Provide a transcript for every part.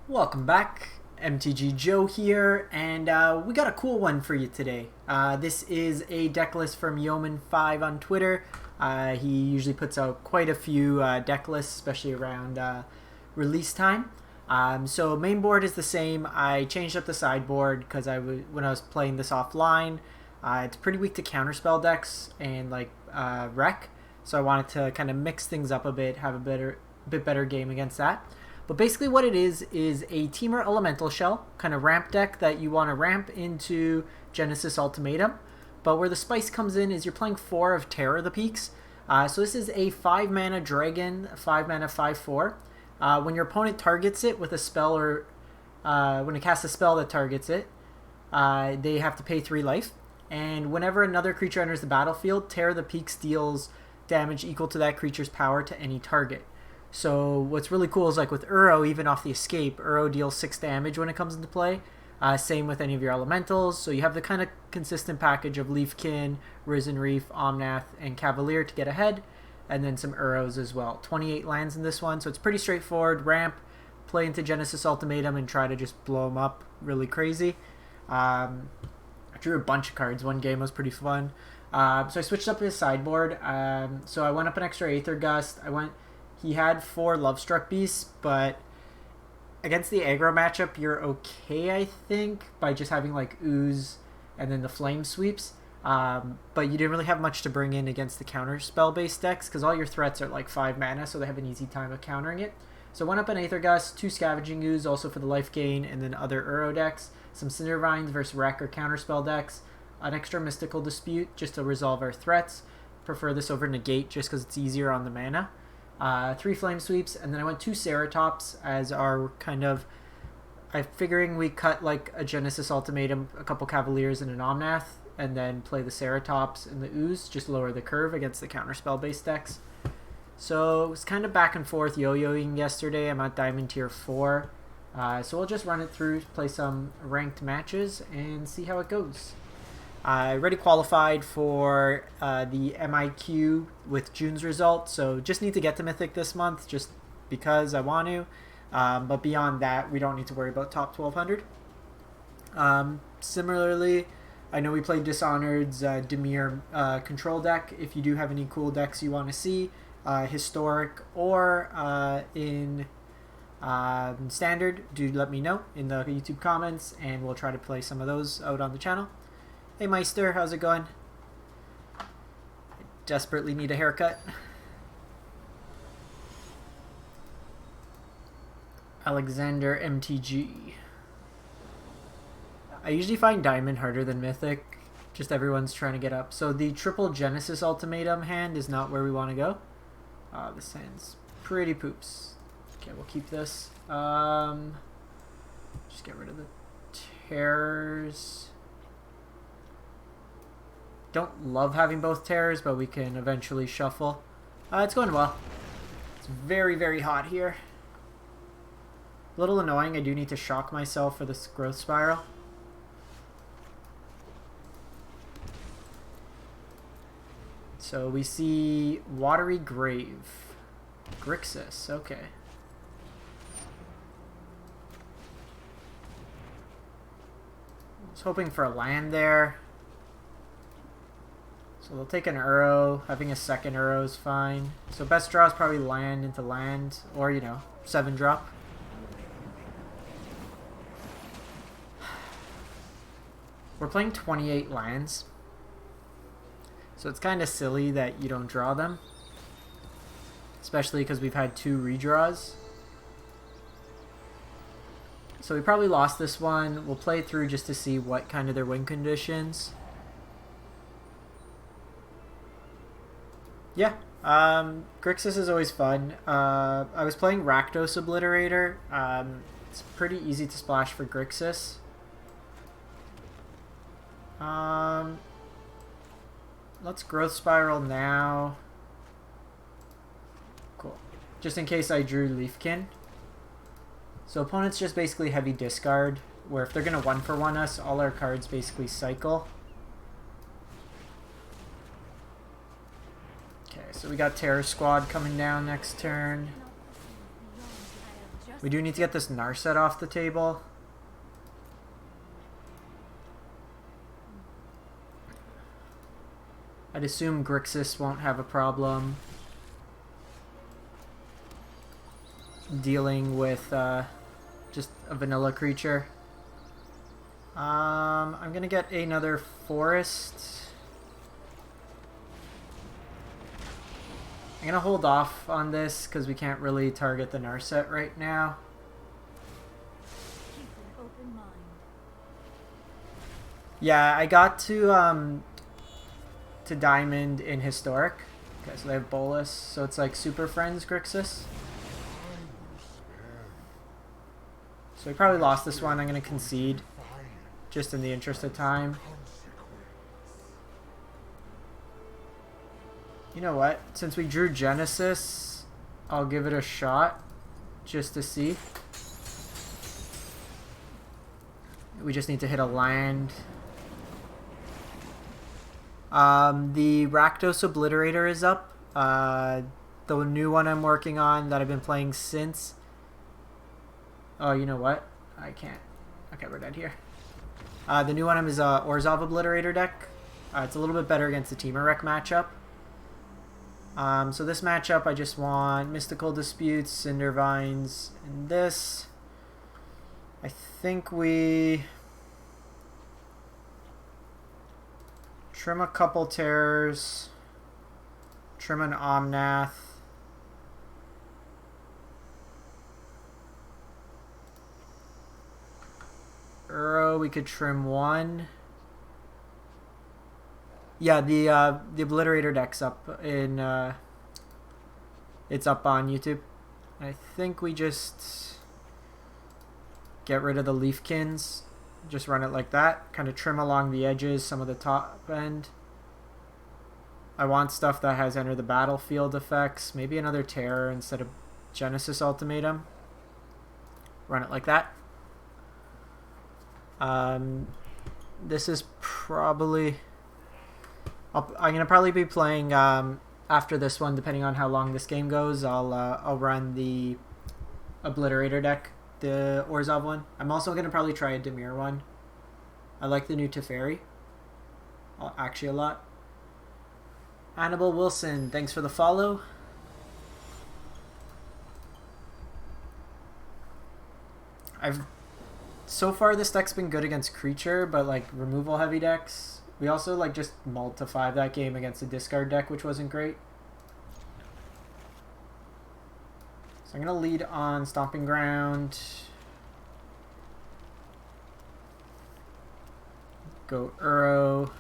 Welcome back, MTG Joe here, and we got a cool one for you today. This is a deck list from Yeoman5 on Twitter. He usually puts out quite a few deck lists, especially around release time. So main board is the same. I changed up the sideboard because when I was playing this offline, it's pretty weak to counterspell decks and like Wreck. So I wanted to kind of mix things up a bit, have a bit better game against that. But basically what it is a Temur Elemental Shell, kind of ramp deck that you want to ramp into Genesis Ultimatum. But where the spice comes in is you're playing 4 of Terror of the Peaks. So this is a 5 mana dragon, 5 mana 5/4. When your opponent targets it with a spell or when it casts a spell that targets it, they have to pay 3 life. And whenever another creature enters the battlefield, Terror of the Peaks deals damage equal to that creature's power to any target. So what's really cool is like with Uro, even off the escape, Uro deals 6 damage when it comes into play. Same with any of your elementals. So you have the kind of consistent package of Leafkin, Risen Reef, Omnath, and Cavalier to get ahead. And then some Uros as well. 28 lands in this one, so it's pretty straightforward. Ramp, play into Genesis Ultimatum, and try to just blow them up really crazy. I drew a bunch of cards. One game was pretty fun. So I switched up his sideboard. So I went up an extra Aether Gust. He had 4 Lovestruck Beasts, but against the aggro matchup, you're okay, I think, by just having like Ooze and then the Flame Sweeps. But you didn't really have much to bring in against the counter spell-based decks because all your threats are like 5 mana, so they have an easy time of countering it. So I went up an Aether Gust, 2 Scavenging Ooze, also for the life gain, and then other Uro decks, some Cindervines versus Wreck or counterspell decks, an extra Mystical Dispute just to resolve our threats. Prefer this over Negate just because it's easier on the mana. 3 Flame Sweeps, and then I went 2 Ceratops as our kind of... I'm figuring we cut like a Genesis Ultimatum, a couple Cavaliers, and an Omnath, and then play the Ceratops and the Ooze, just lower the curve against the counterspell based decks. So it was kind of back and forth yo-yoing yesterday. I'm at Diamond Tier 4. So we'll just run it through, play some ranked matches, and see how it goes. I already qualified for the MIQ with June's result, so just need to get to Mythic this month just because I want to. But beyond that, we don't need to worry about top 1200. Similarly, I know we played Dishonored's Dimir control deck. If you do have any cool decks you want to see, historic or in standard, do let me know in the YouTube comments, and we'll try to play some of those out on the channel. Hey Meister, how's it going? I desperately need a haircut. Alexander MTG. I usually find Diamond harder than Mythic. Just everyone's trying to get up. So the triple Genesis Ultimatum hand is not where we want to go. This hand's pretty poops. Okay, we'll keep this. Just get rid of the terrors. Don't love having both terrors, but we can eventually shuffle. It's going well. It's very, very hot here. A little annoying. I do need to shock myself for this growth spiral. So we see Watery Grave. Grixis, okay. I was hoping for a land there. So they'll take an Uro. Having a second Uro is fine. So best draw is probably land into land, or, you know, 7-drop. We're playing 28 lands. So it's kind of silly that you don't draw them. Especially because we've had 2 redraws. So we probably lost this one. We'll play it through just to see what kind of their win conditions. Yeah, Grixis is always fun. I was playing Rakdos Obliterator. It's pretty easy to splash for Grixis. Let's Growth Spiral now. Cool. Just in case I drew Leafkin. So opponents just basically heavy discard, where if they're going to 1-for-1 us, all our cards basically cycle. So we got Terror Squad coming down next turn. We do need to get this Narset off the table. I'd assume Grixis won't have a problem dealing with just a vanilla creature. I'm gonna get another forest. I'm gonna hold off on this because we can't really target the Narset right now. Yeah, I got to Diamond in Historic. Okay, so they have Bolus, so it's like Super Friends Grixis. So we probably lost this one. I'm gonna concede, just in the interest of time. You know what? Since we drew Genesis, I'll give it a shot, just to see. We just need to hit a land. The Rakdos Obliterator is up. The new one I'm working on that I've been playing since. Oh, you know what? I can't. Okay, we're dead here. The new one is Orzhov Obliterator deck. It's a little bit better against the Temur Rec matchup. So this matchup, I just want Mystical Disputes, Cindervines, and this. I think we trim a couple terrors, trim an Omnath. We could trim one. Yeah, the Obliterator deck's up in it's up on YouTube. I think we just get rid of the Leafkins, just run it like that, kind of trim along the edges, some of the top end. I want stuff that has enter the battlefield effects, maybe another terror instead of Genesis Ultimatum. Run it like that. This is probably I'm gonna probably be playing after this one, depending on how long this game goes. I'll run the Obliterator deck, the Orzhov one. I'm also gonna probably try a Dimir one. I like the new Teferi actually a lot. Hannibal Wilson, thanks for the follow. So far this deck's been good against creature, but like removal heavy decks. We also like just mulled to 5 that game against a discard deck, which wasn't great. So I'm gonna lead on Stomping Ground. Go Uro.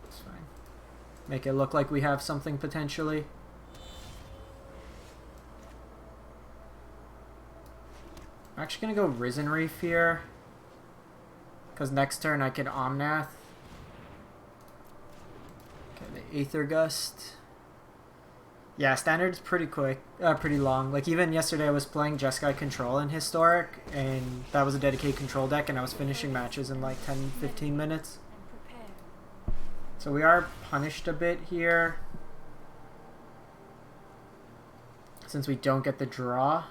It's fine. Make it look like we have something potentially. I'm actually going to go Risen Reef here, because next turn I could Omnath. Okay, the Aether Gust. Yeah, Standard's pretty quick, pretty long. Like even yesterday I was playing Jeskai Control in Historic, and that was a dedicated control deck, and I was finishing matches in like 10-15 minutes. So we are punished a bit here, since we don't get the draw.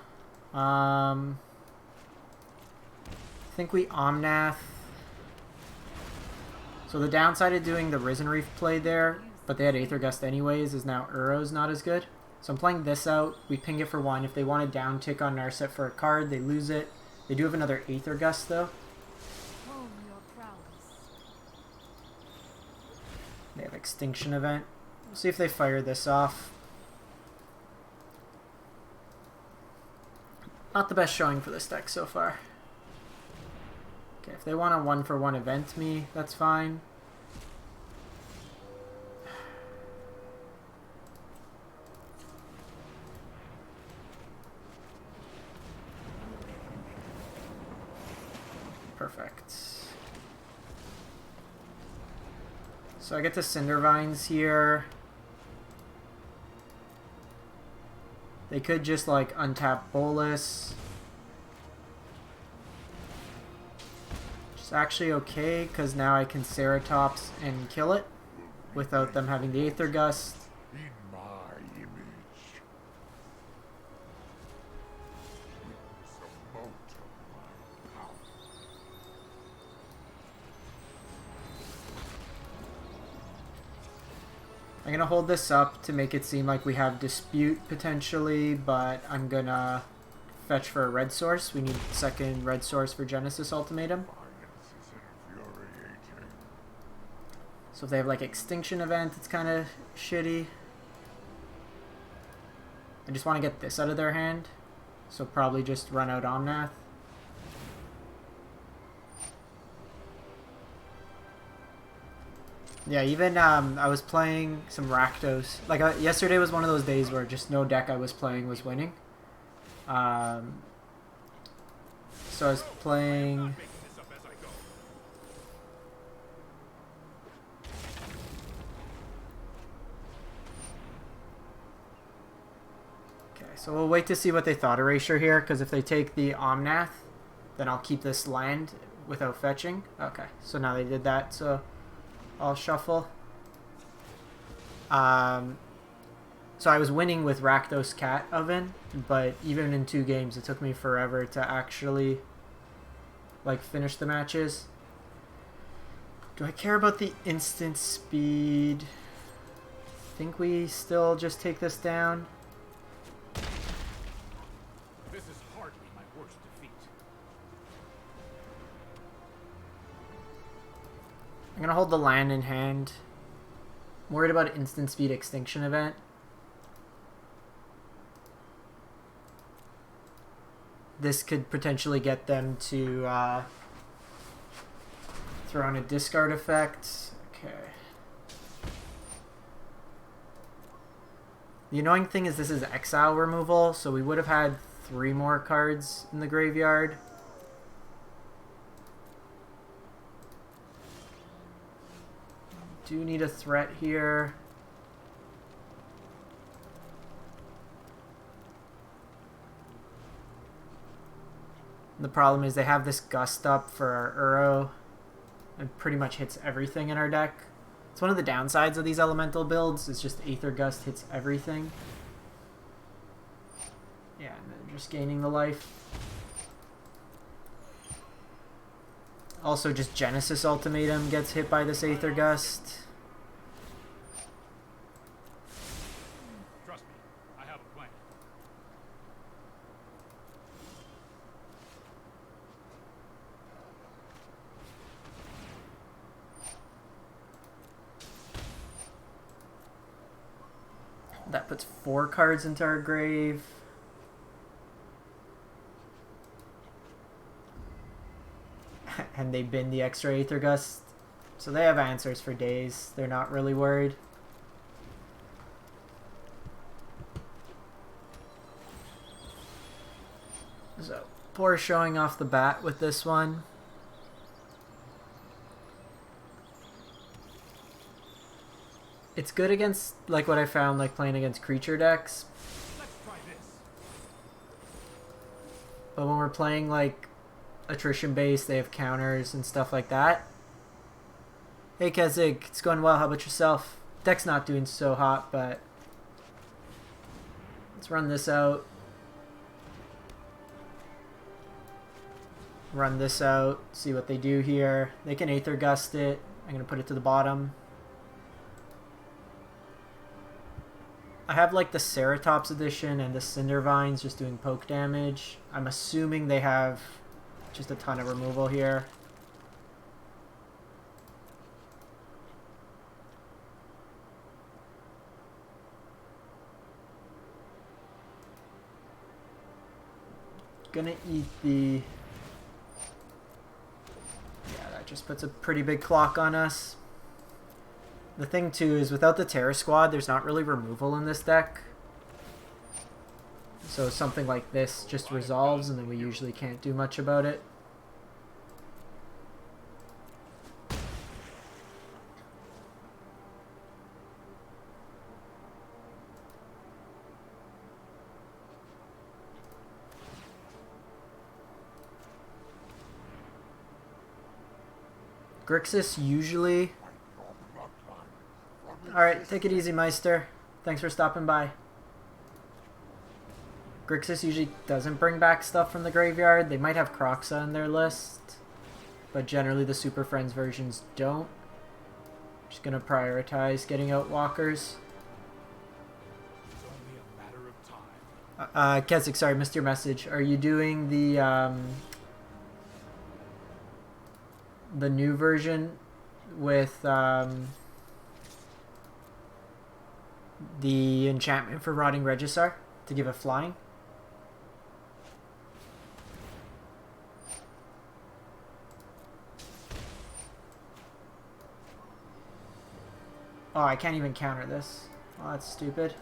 I think we Omnath. So the downside of doing the Risen Reef play there, but they had Aether Gust anyways, is now Uro's not as good. So I'm playing this out. We ping it for 1. If they want to down tick on Narset for a card, they lose it. They do have another Aether Gust though. They have Extinction Event. We'll see if they fire this off. Not the best showing for this deck so far. Okay, if they want a 1-for-1 event me, that's fine. Perfect. So I get to Cindervines here. They could just like untap Bolus. Actually okay, because now I can Ceratops and kill it without them having the Aether Gust. in my image. Witness a mote of my power. I'm gonna hold this up to make it seem like we have dispute potentially, but I'm gonna fetch for a red source. We need second red source for Genesis Ultimatum. Violence is infuriating. So if they have like Extinction Event, it's kind of shitty. I just want to get this out of their hand, so probably just run out Omnath. Yeah, even I was playing some Rakdos. Like yesterday was one of those days where just no deck I was playing was winning. So I was playing. Okay, so we'll wait to see what they thought erasure here, because if they take the Omnath, then I'll keep this land without fetching. Okay, so now they did that, so I'll shuffle. So I was winning with Rakdos Cat Oven, but even in 2 games, it took me forever to actually like finish the matches. Do I care about the instant speed? I think we still just take this down. This is hardly my worst defeat. I'm gonna hold the land in hand. I'm worried about instant speed Extinction Event. This could potentially get them to throw in a discard effect. Okay. The annoying thing is this is exile removal, so we would have had 3 more cards in the graveyard. Do need a threat here. The problem is they have this Gust up for our Uro. It pretty much hits everything in our deck. It's one of the downsides of these elemental builds. It's just Aether Gust hits everything. Yeah, and then just gaining the life. Also, just Genesis Ultimatum gets hit by this Aether Gust. Trust me, I have a plan. That puts 4 cards into our grave. And they bin the extra Aether Gust. So they have answers for days. They're not really worried. So, poor showing off the bat with this one. It's good against, like what I found, like playing against creature decks. Let's try this. But when we're playing like attrition base, they have counters and stuff like that. Hey Kezig, it's going well. How about yourself? Deck's not doing so hot, but let's run this out. Run this out. See what they do here. They can Aether Gust it. I'm gonna put it to the bottom. I have like the Ceratops edition and the Cindervines just doing poke damage. I'm assuming they have just a ton of removal here. Gonna eat the... Yeah, that just puts a pretty big clock on us. The thing too is without the Terror Squad, there's not really removal in this deck. So something like this just resolves and then we usually can't do much about it. Grixis usually... Alright, take it easy, Meister. Thanks for stopping by. Grixis usually doesn't bring back stuff from the graveyard. They might have Kroxa on their list, but generally the Super Friends versions don't. Just gonna prioritize getting out walkers. It's only a matter of time. Keswick, sorry, missed your message. Are you doing the new version with the enchantment for Rotting Regisar to give it flying? Oh, I can't even counter this. Oh, that's stupid.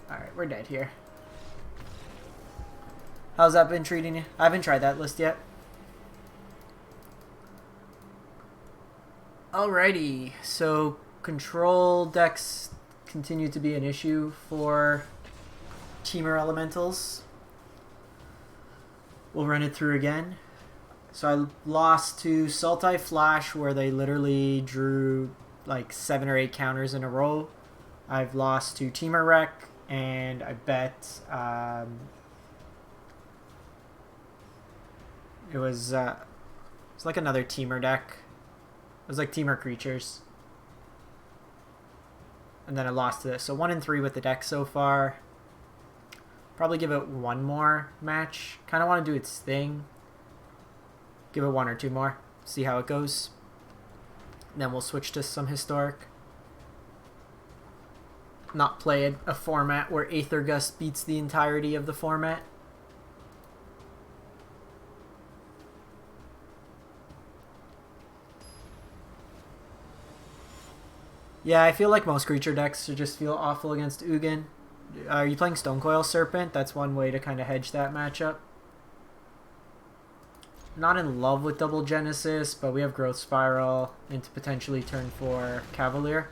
Alright, we're dead here. How's that been treating you? I haven't tried that list yet. Alrighty, so control decks continue to be an issue for Temur Elementals. We'll run it through again. So I lost to Sultai Flash, where they literally drew like 7 or 8 counters in a row. I've lost to Temur Wreck, and I bet it was like another Temur deck. It was like Temur Creatures. And then I lost to this. So 1 and 3 with the deck so far. Probably give it one more match. Kind of want to do its thing. Give it 1 or 2 more. See how it goes. And then we'll switch to some historic. Not play a format where Aether Gust beats the entirety of the format. Yeah, I feel like most creature decks should just feel awful against Ugin. Are you playing Stonecoil Serpent? That's one way to kind of hedge that matchup. Not in love with Double Genesis, but we have Growth Spiral into potentially turn 4 Cavalier.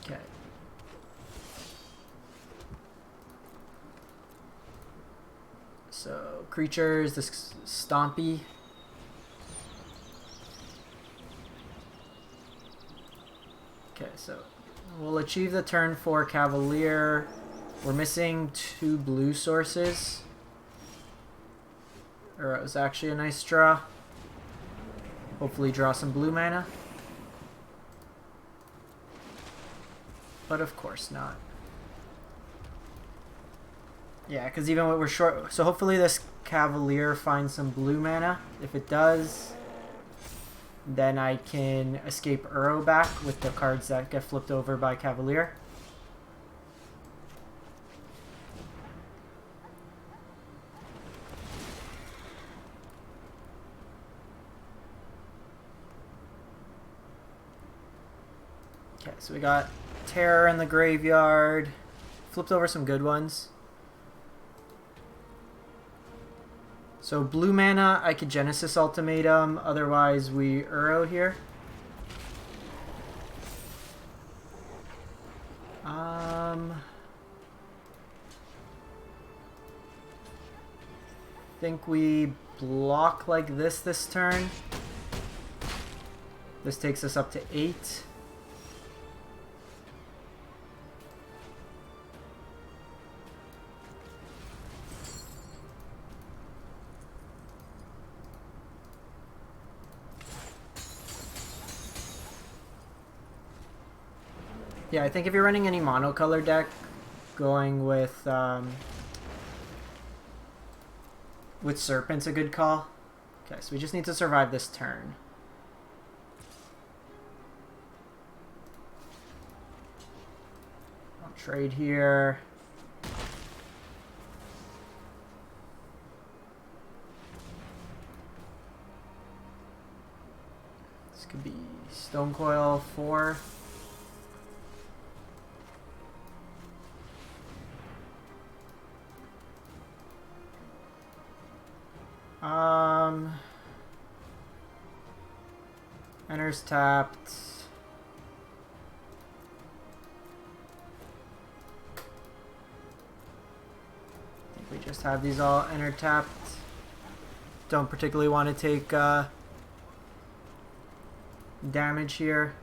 Okay. So, creatures, this Stompy. Okay, so we'll achieve the turn 4 Cavalier. We're missing 2 blue sources. Or it was actually a nice draw. Hopefully draw some blue mana. But of course not. Yeah, because even when we're short... So hopefully this Cavalier finds some blue mana. If it does, then I can escape Uro back with the cards that get flipped over by Cavalier. Okay, so we got Terror in the graveyard. Flipped over some good ones. So blue mana, I could Genesis Ultimatum. Otherwise, we Uro here. Think we block like this turn. This takes us up to 8. Yeah, I think if you're running any monocolor deck, going with Serpent's a good call. Okay, so we just need to survive this turn. I'll trade here. This could be Stonecoil 4. Enters tapped. I think we just have these all enter tapped. Don't particularly want to take damage here.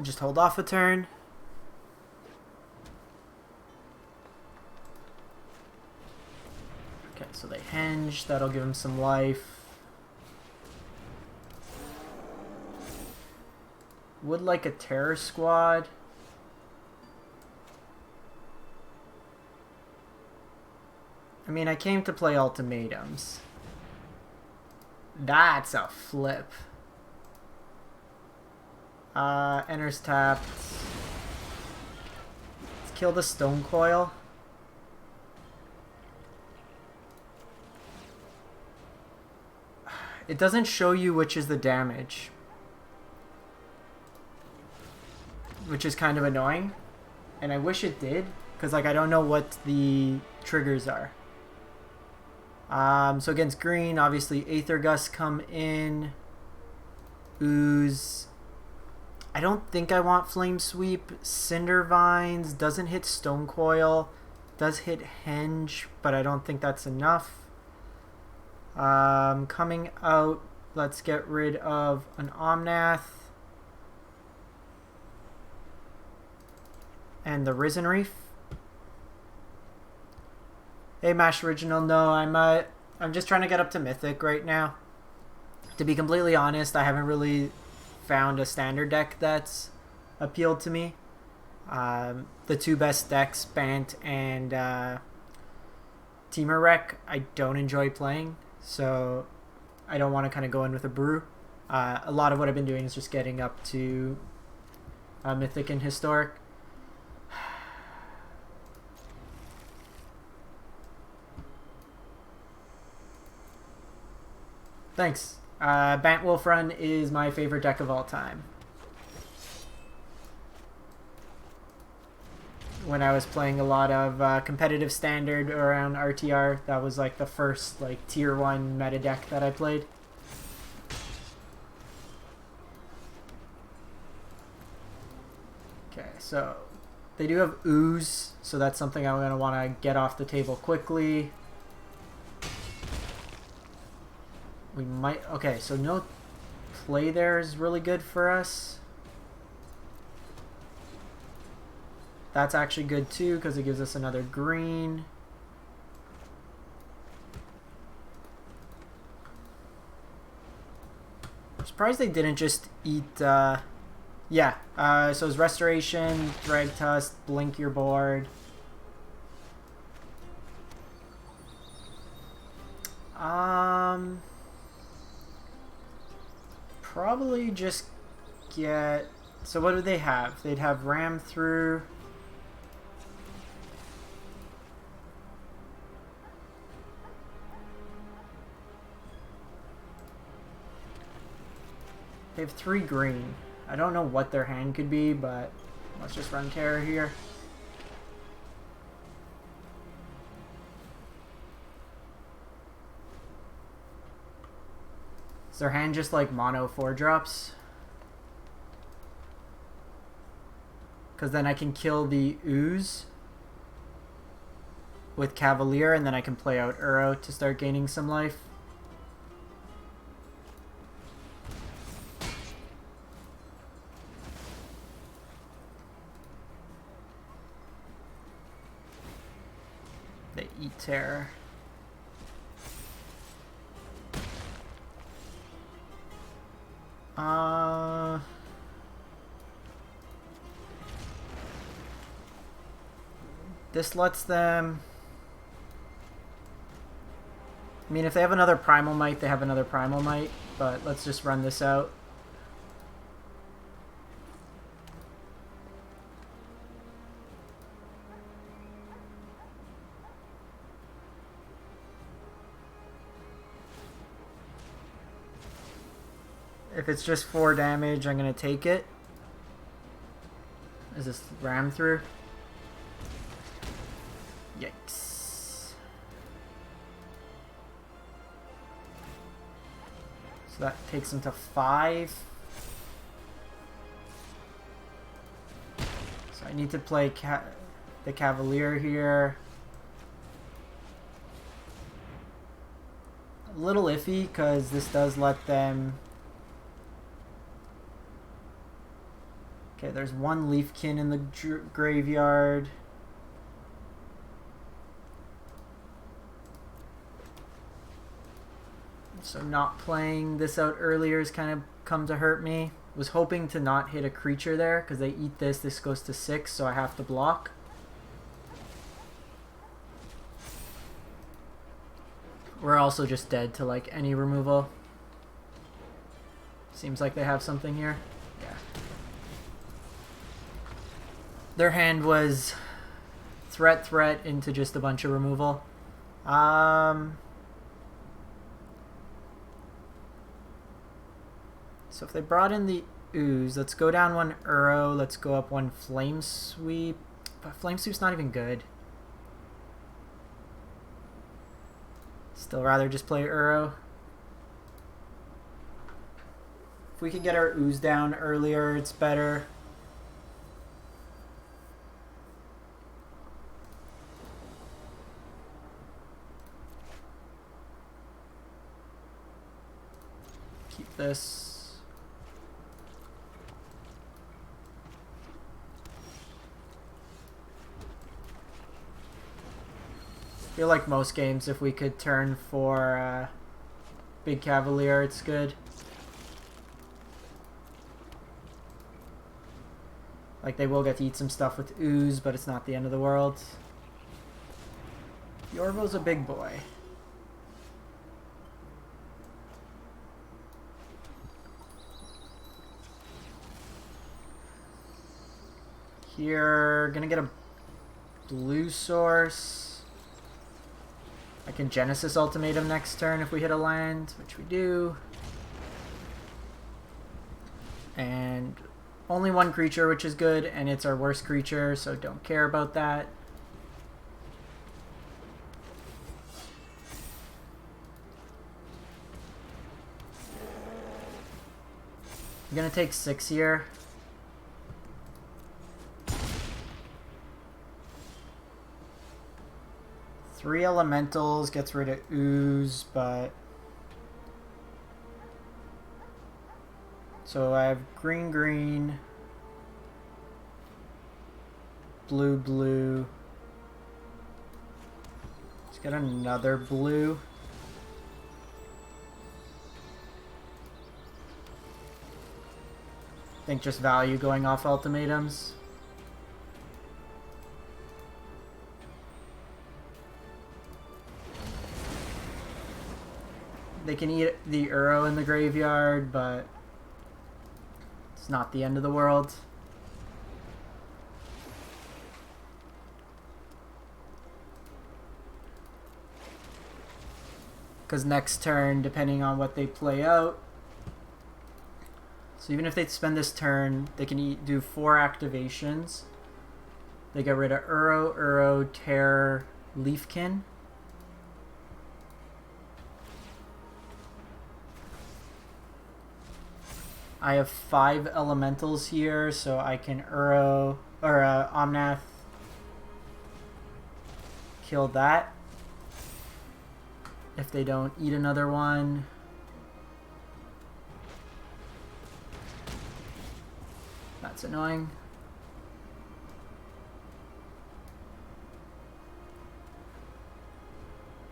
Just hold off a turn. Okay, so they henge. That'll give him some life. Would like a terror squad. I mean, I came to play ultimatums. That's a flip. Enters tapped. Let's kill the stone coil. It doesn't show you which is the damage, which is kind of annoying, and I wish it did, because like I don't know what the triggers are. So against green, obviously Aether Gust come in. Ooze. I don't think I want Flame Sweep. Cindervines doesn't hit Stone Coil, does hit Henge, but I don't think that's enough. Coming out, let's get rid of an Omnath and the Risen Reef. Hey Mash Original, no, I'm just trying to get up to Mythic right now. To be completely honest, I haven't really found a standard deck that's appealed to me. The two best decks, Bant and Temur Wreck, I don't enjoy playing, so I don't want to kind of go in with a brew. A lot of what I've been doing is just getting up to Mythic and Historic. Thanks. Bant Wolf Run is my favorite deck of all time. When I was playing a lot of competitive standard around RTR, that was like the first like tier 1 meta deck that I played. Okay, so they do have Ooze, so that's something I'm going to want to get off the table quickly. We might... Okay, so no play there is really good for us. That's actually good too, because it gives us another green. I'm surprised they didn't just eat... yeah, so it's Restoration, Drag Tusk, Blink your board. Probably just get... So what would they have? They'd have Ram Through. They have 3 green. I don't know what their hand could be, but let's just run Terror here. Is their hand just like mono 4-drops? Because then I can kill the Ooze with Cavalier, and then I can play out Uro to start gaining some life. They eat Terror. This lets them... I mean, if they have another Primal Might, they have another Primal Might, but let's just run this out. If it's just 4 damage, I'm going to take it. Is this Ram Through? Yikes. So that takes him to 5. I need to play the Cavalier here. A little iffy because this does let them... Okay, there's one Leafkin in the graveyard. So not playing this out earlier has kind of come to hurt me. Was hoping to not hit a creature there because they eat this. This goes to 6, so I have to block. We're also just dead to like any removal. Seems like they have something here. Yeah. Their hand was threat into just a bunch of removal. So if they brought in the Ooze, let's go down one Uro, let's go up one Flame Sweep. But Flame Sweep's not even good. Still rather just play Uro. If we can get our Ooze down earlier, it's better. Keep this. I feel like most games, if we could turn for Big Cavalier, it's good. Like, they will get to eat some stuff with Ooze, but it's not the end of the world. Yorvo's a big boy. Here, gonna get a blue source. I can Genesis Ultimatum next turn if we hit a land, which we do. And only one creature, which is good, and it's our worst creature, so don't care about that. I'm gonna take 6 here. Three elementals gets rid of Ooze, but... So I have green, blue. Let's get another blue. I think just value going off ultimatums. They can eat the Uro in the graveyard, but it's not the end of the world. Because next turn, depending on what they play out, so even if they spend this turn, they can do 4 activations. They get rid of Uro, Terror, Leafkin. I have 5 elementals here, so I can Uro or Omnath kill that if they don't eat another one. That's annoying.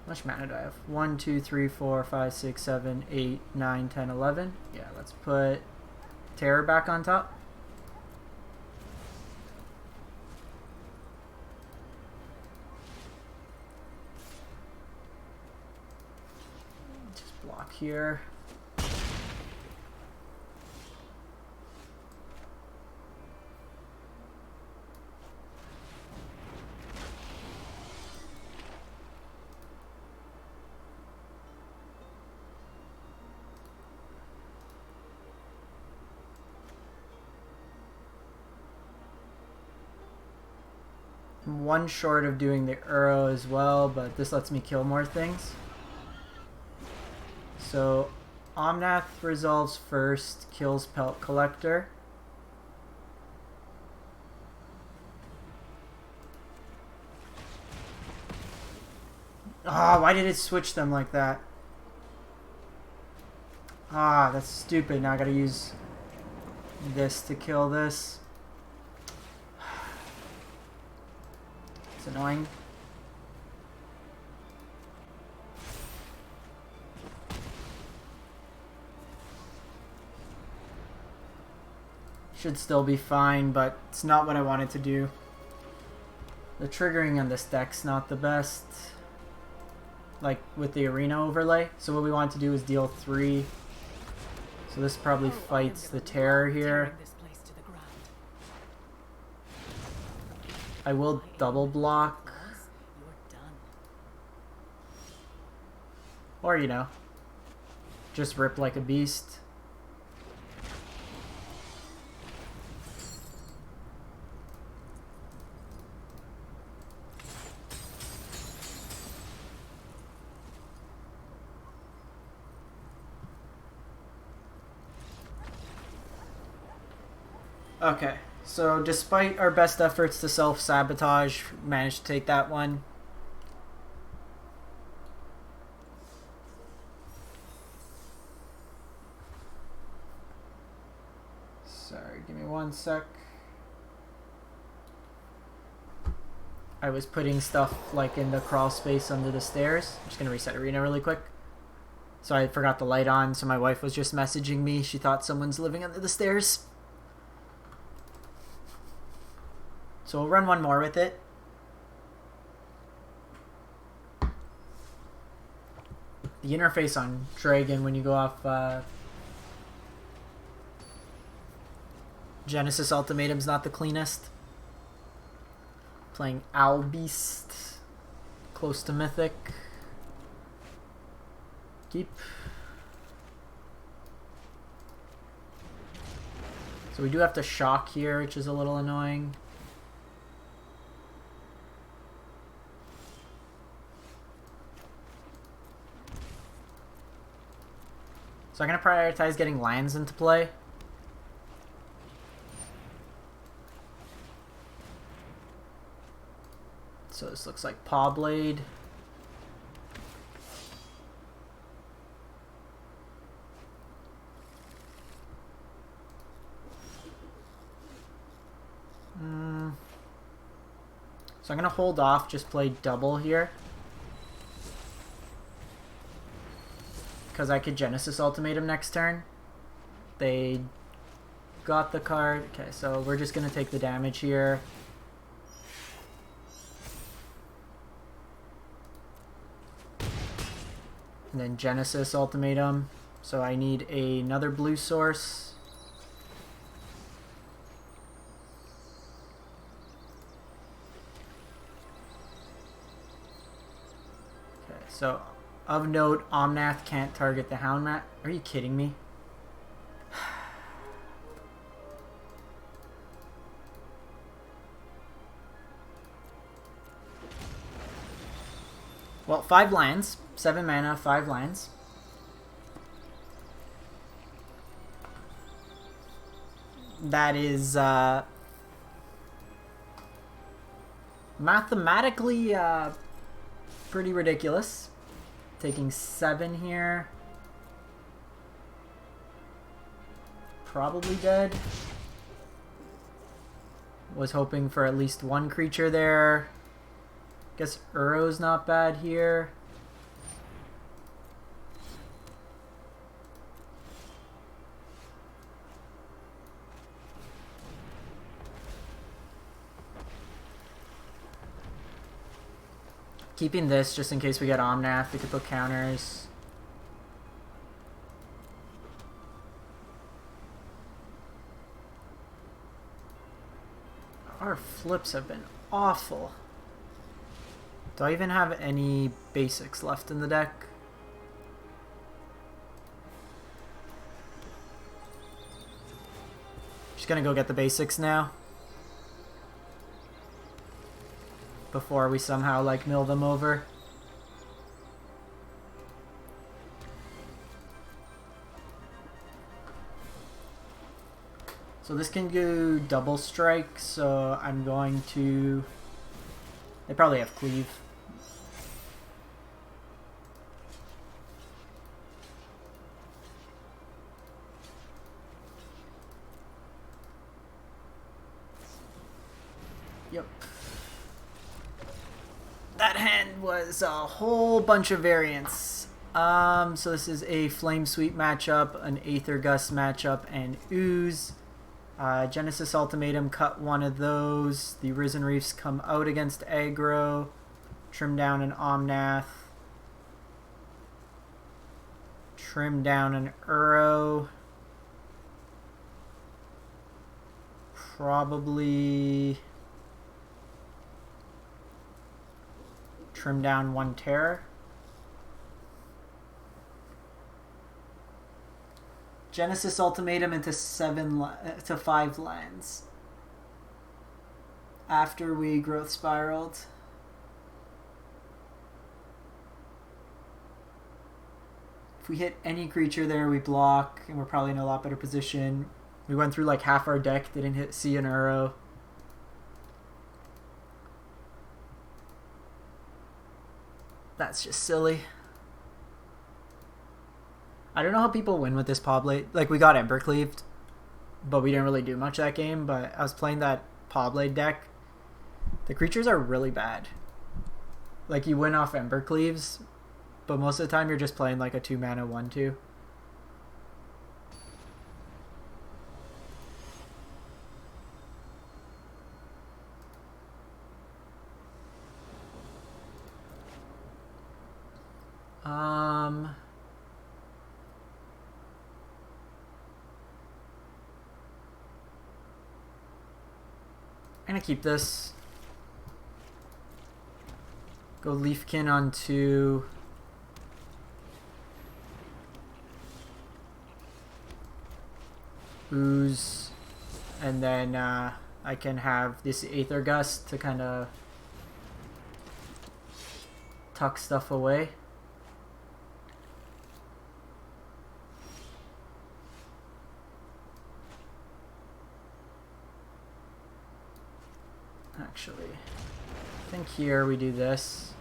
How much mana do I have? 1, 2, 3, 4, 5, 6, 7, 8, 9, 10, 11. Yeah, let's put Terror back on top. Just block here. I'm one short of doing the Uro as well, but this lets me kill more things. So Omnath resolves first, kills Pelt Collector. Ah, why did it switch them like that? Ah, that's stupid. Now I gotta use this to kill this. It's annoying. Should still be fine, but it's not what I wanted to do. The triggering on this deck's not the best. Like with the arena overlay. So what we want to do is deal 3. So this probably fights the terror here. I will double block. Or, you know, just rip like a beast. Okay, so despite our best efforts to self-sabotage, managed to take that one. Sorry, give me one sec. I was putting stuff like in the crawl space under the stairs. I'm just gonna reset arena really quick. So I forgot the light on, so my wife was just messaging me. She thought someone's living under the stairs. So we'll run one more with it. The interface on Dragon when you go off Genesis Ultimatum is not the cleanest. Playing Owl Beast, close to Mythic. Keep. So we do have to shock here, which is a little annoying. So I'm going to prioritize getting lands into play. So this looks like Paw Blade. So I'm going to hold off, just play double here. Because I could Genesis Ultimatum next turn. They got the card. Okay, so we're just going to take the damage here. And then Genesis Ultimatum. So I need another blue source. Okay, so of note, Omnath can't target the Houndmat. Are you kidding me? Well, 5 lands. 7 mana, 5 lands. That is mathematically pretty ridiculous. Taking 7 here. Probably dead. Was hoping for at least 1 creature there. Guess Uro's not bad here. Keeping this just in case we get Omnath, we could put counters. Our flips have been awful. Do I even have any basics left in the deck? Just gonna go get the basics now. Before we somehow like mill them over. So this can do double strike, so I'm going to... They probably have cleave. Yep. That hand was a whole bunch of variants. So this is a Flame Sweep matchup, an Aether Gust matchup, and Ooze. Genesis Ultimatum cut one of those. The Risen Reefs come out against aggro. Trim down an Omnath. Trim down an Uro. Probably trim down one Terror. Genesis Ultimatum into 5 lands. After we growth spiraled. If we hit any creature there, we block, and we're probably in a lot better position. We went through like half our deck, didn't see an Uro. That's just silly. I don't know how people win with this Poblade. Like, we got Embercleaved, but we didn't really do much that game. But I was playing that Poblade deck. The creatures are really bad. Like, you win off Embercleaves, but most of the time you're just playing like a 2-mana 1/2. I'm gonna keep this. Go Leafkin onto Ooze, and then I can have this Aether Gust to kind of tuck stuff away. Actually, I think here we do this.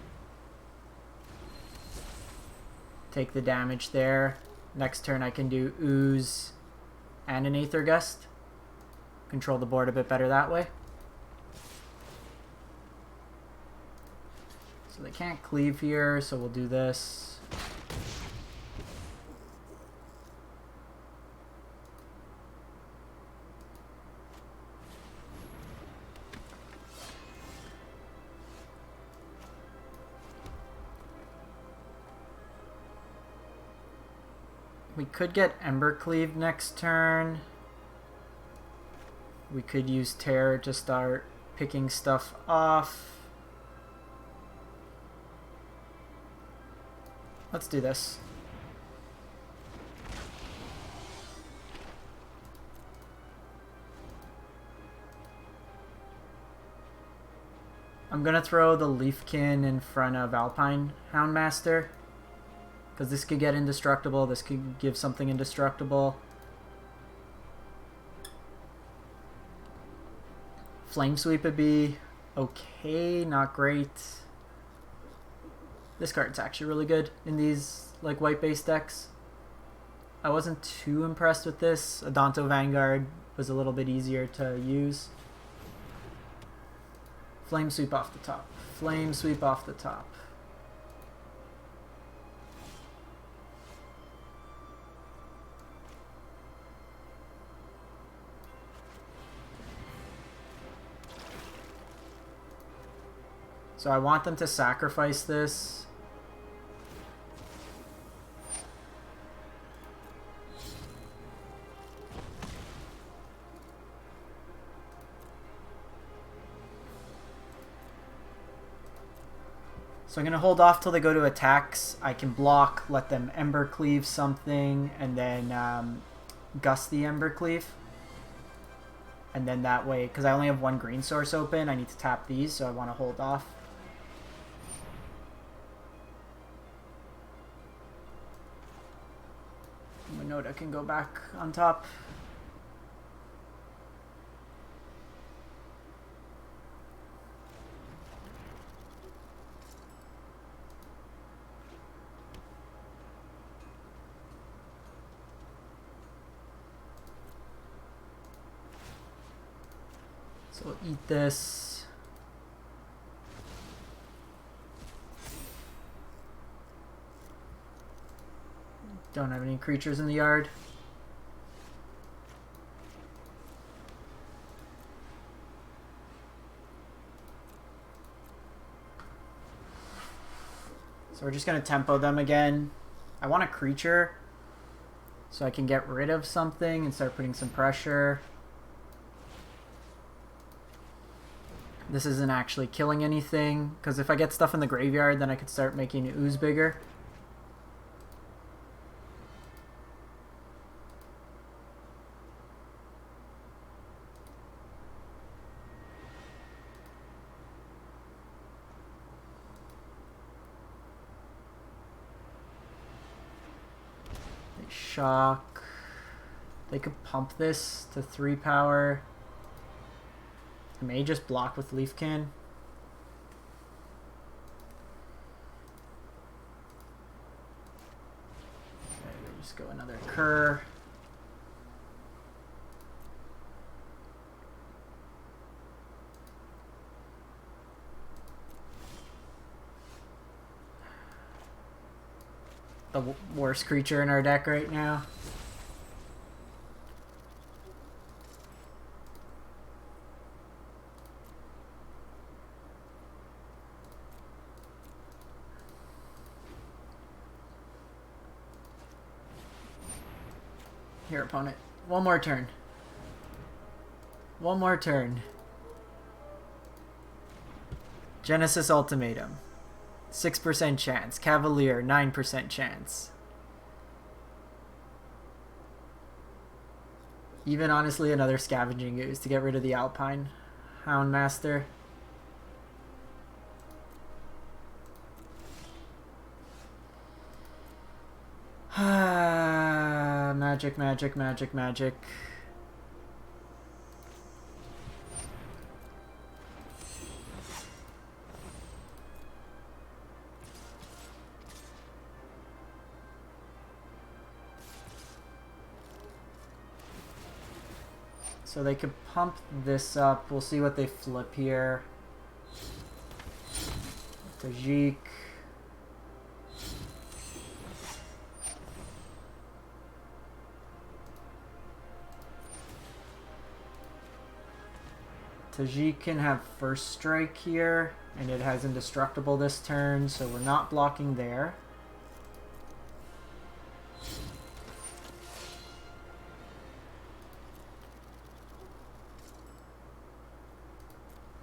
Take the damage there. Next turn I can do Ooze and an Aether Gust. Control the board a bit better that way. So they can't cleave here, so we'll do this. We could get Embercleave next turn. We could use Terror to start picking stuff off. Let's do this. I'm gonna throw the Leafkin in front of Alpine Houndmaster, because this could get indestructible, this could give something indestructible. Flame Sweep would be okay, not great. This card's actually really good in these like white base decks. I wasn't too impressed with this. Adonto Vanguard was a little bit easier to use. Flame Sweep off the top. Flame Sweep off the top. So I want them to sacrifice this. So I'm going to hold off till they go to attacks. I can block, let them Embercleave something, and then Gust the Embercleave. And then that way, because I only have one green source open, I need to tap these, so I want to hold off. Minota can go back on top. So we'll eat this. Don't have any creatures in the yard. So we're just going to tempo them again. I want a creature so I can get rid of something and start putting some pressure. This isn't actually killing anything, because if I get stuff in the graveyard, then I could start making Ooze bigger. Shock. They could pump this to 3 power. I may just block with Leafkin. Okay, we'll just go another Cur. The worst creature in our deck right now. Here, opponent. One more turn. One more turn. Genesis Ultimatum. 6% chance. Cavalier, 9% chance. Even honestly, another Scavenging Ooze to get rid of the Alpine Houndmaster. Magic, magic, magic, magic. So they could pump this up. We'll see what they flip here. Tajik. Tajik can have first strike here, and it has indestructible this turn, so we're not blocking there.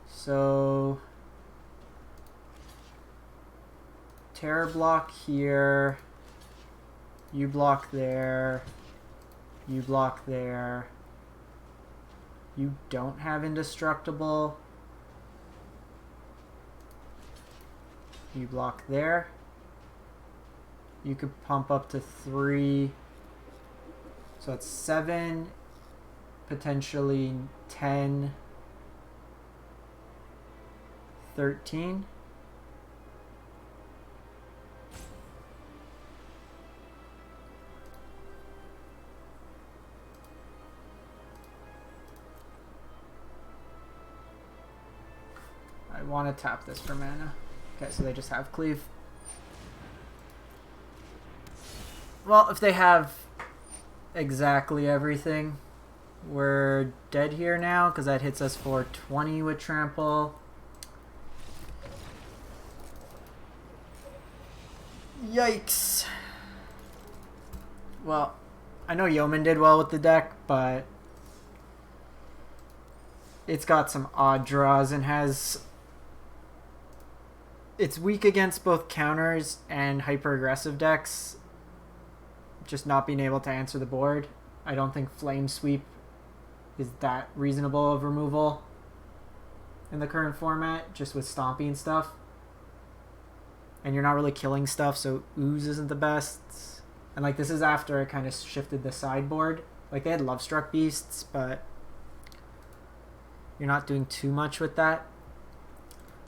So terror block here, you block there, you block there. You don't have indestructible. You block there. You could pump up to 3. So it's 7, potentially 10, 13. I want to tap this for mana. Okay, so they just have cleave. Well, if they have exactly everything, we're dead here now, because that hits us for 20 with trample. Yikes. Well, I know Yeoman did well with the deck, but it's got some odd draws and has... It's weak against both counters and hyper-aggressive decks, just not being able to answer the board. I don't think Flame Sweep is that reasonable of removal in the current format, just with stomping stuff. And you're not really killing stuff, so Ooze isn't the best. And like, this is after I kind of shifted the sideboard. Like, they had Lovestruck Beasts, but you're not doing too much with that.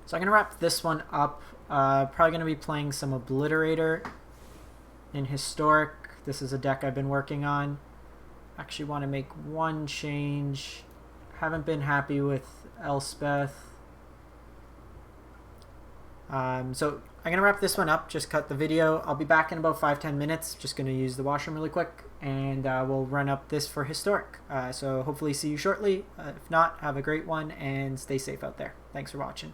So I'm going to wrap this one up. Probably going to be playing some Obliterator in Historic. This is a deck I've been working on. Actually want to make one change. Haven't been happy with Elspeth. So I'm going to wrap this one up, just cut the video. I'll be back in about 5-10 minutes. Just going to use the washroom really quick, and we'll run up this for Historic. So hopefully see you shortly. If not, have a great one, and stay safe out there. Thanks for watching.